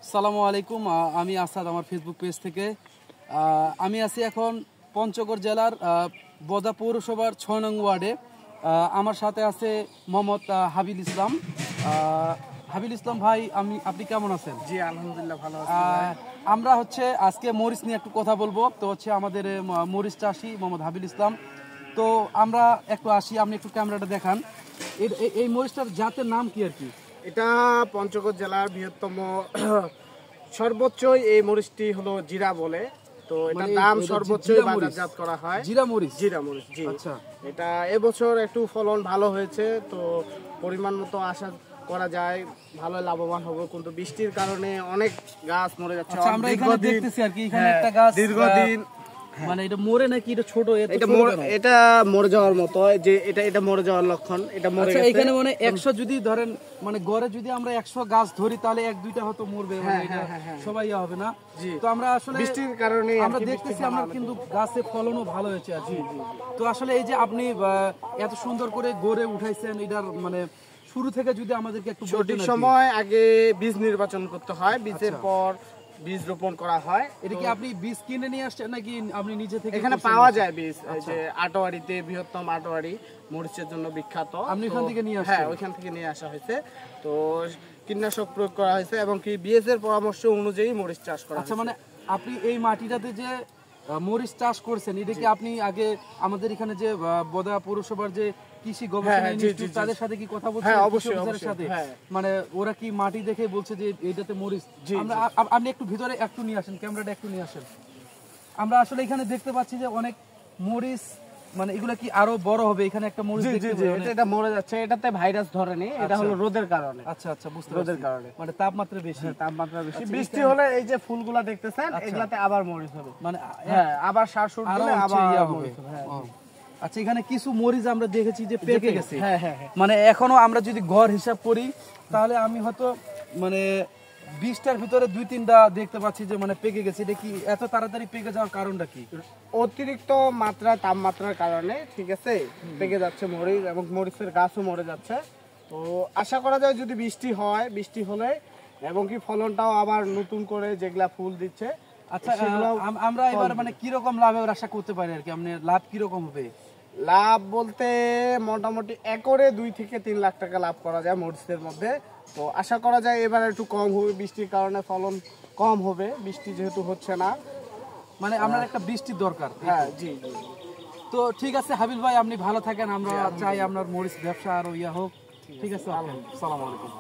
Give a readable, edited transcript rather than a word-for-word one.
আসসালামু আলাইকুম। আমি আসাদ, আমার ফেসবুক পেজ থেকে। আমি আছি এখন পঞ্চগড় জেলার বদা পৌরসভার ৬ নং ওয়ার্ডে। আমার সাথে আছে মোহাম্মদ হাবিল ইসলাম। হাবিল ইসলাম ভাই, আপনি কেমন আছেন? জি আলহামদুলিল্লাহ ভালো আছি। আমরা আজকে মরিচ নিয়ে একটু কথা বলবো। তো আমাদের মরিচ চাষি মোহাম্মদ হাবিল ইসলাম। তো আমরা একটু আসি, আপনি একটু ক্যামেরাটা দেখান। এই মরিচটার জাতের নাম কি আর কি? এটা পঞ্চগড় জেলার বৃহত্তম সর্বোচ্চ এই মরিচটি হলো জিরা বলে। তো এটার দাম সর্বোচ্চ বাজারজাত করা হয় জিরা মরিচ। জি। আচ্ছা, এটা এবছর একটু ফলন ভালো হয়েছে, তো পরিমাণ মতো আশা করা যায় ভালো লাভবান হবে, কিন্তু বৃষ্টির কারণে অনেক গাছ মরে যাচ্ছে। আমরা এখানে দেখতেছি আর কি, এখানে একটা গাছ দীর্ঘদিন মানে এটা মরে নাকি এটা ছোট? এটা মরে যাওয়ার মতো, যে এটা মরে যাওয়ার লক্ষণ। এটা মরে গেছে। এখানে মানে 100 যদি ধরেন, মানে গড়ে যদি আমরা 100 গাছ ধরি তাহলে 1-2টা হয়তো মরবে, মানে এটা সবাই হবে না। তো আমরা আসলে বৃষ্টির কারণে আমরা দেখতেছি, আমরা কিন্তু গাছে ফলনও ভালো হয়েছে আর কি। তো আসলে এই যে আপনি এত সুন্দর করে গড়ে উঠাইছেন, এটার মানে শুরু থেকে যদি আমাদেরকে একটু সঠিক সময় আগে বীজ নির্বাচন করতে হয়, বীজের পর বীজ রোপণ করা হয়। এটা কি আপনি বীজ কিনে নিয়ে আসছেন নাকি আপনি নিজে থেকে? এখানে পাওয়া যায় বীজ, যে আটোয়ারিতে, বৃহত্তম আটোয়ারি মরিচের জন্য বিখ্যাত। আপনি ওখান থেকে নিয়ে আসছেন? হ্যাঁ, ওইখান থেকে নিয়ে আসা হয়েছে। তো কীটনাশক প্রয়োগ করা হয়েছে এবং কি বিএস এর পরামর্শ অনুযায়ী মরিচ চাষ করা। আচ্ছা, মানে আপনি এই মাটিটাতে যে মরিচ চাষ করছেন, এটা কি আপনি আগে আমাদের এখানে যে বদা পৌরসভার যে কৃষি গবেষণা ইনস্টিটিউট তাদের সাথে কি কথা বলছেন? হ্যাঁ, অবশ্যই। মানে ওরা কি মাটি দেখে বলছে যে এইটাতে মরিচ? আপনি একটু ভিতরে একটু নিয়ে আসেন, ক্যামেরাটা একটু নিয়ে আসেন। আমরা আসলে এখানে দেখতে পাচ্ছি যে অনেক মরিচ, মানে এগুলা কি আরো বড় হবে? এখানে একটা মরিচ দেখতে পাচ্ছি এটা মরে যাচ্ছে, এটাতে ভাইরাস ধরেনি, এটা হলো রোদের কারণে। আচ্ছা, বুঝতে পারছি, রোদের কারণে, মানে তাপমাত্রা বেশি। বৃষ্টি হলে এই যে ফুলগুলা দেখতেছেন, এগুলাতে আবার মরিচ হবে, মানে আবার সার সুর দিলে আবার মরিচ হবে। আচ্ছা, এখানে কিছু মরিচ আমরা দেখেছি যে পেকে গেছে। মানে এখনো আমরা যদি গড় হিসাব করি তাহলে আমি হয়তো মানে 20টার ভিতরে 2-3টা দেখতে পাচ্ছি যে মানে পেকে গেছে। এটা কি এত তাড়াতাড়ি পেকে যাওয়ার কারণটা কি? অতিরিক্ত তাপমাত্রার কারণে, ঠিক আছে, পেকে যাচ্ছে মরিচ এবং মরিচের গাছও মরে যাচ্ছে। তো আশা করা যায় যদি বৃষ্টি হয়, বৃষ্টি হলে এবং কি ফলনটাও আবার নতুন করে যেগুলা ফুল দিচ্ছে। আচ্ছা, আমরা এবার মানে কিরকম লাভের আশা করতে পারি আর কি? আপনার লাভ কিরকম হবে? লাভ বলতে মোটামুটি একরে 2 থেকে 3 লাখ টাকা লাভ করা যায় মরিচের মধ্যে। তো আশা করা যায় এবার একটু কম হবে, বৃষ্টির কারণে ফলন কম হবে, বৃষ্টি যেহেতু হচ্ছে না। মানে আপনার একটা বৃষ্টির দরকার। হ্যাঁ, জি। তো ঠিক আছে হাবিল ভাই, আপনি ভালো থাকেন। আমরা চাই আপনার মরিচ ব্যবসা আরো হোক। ঠিক আছে, আসসালামু আলাইকুম।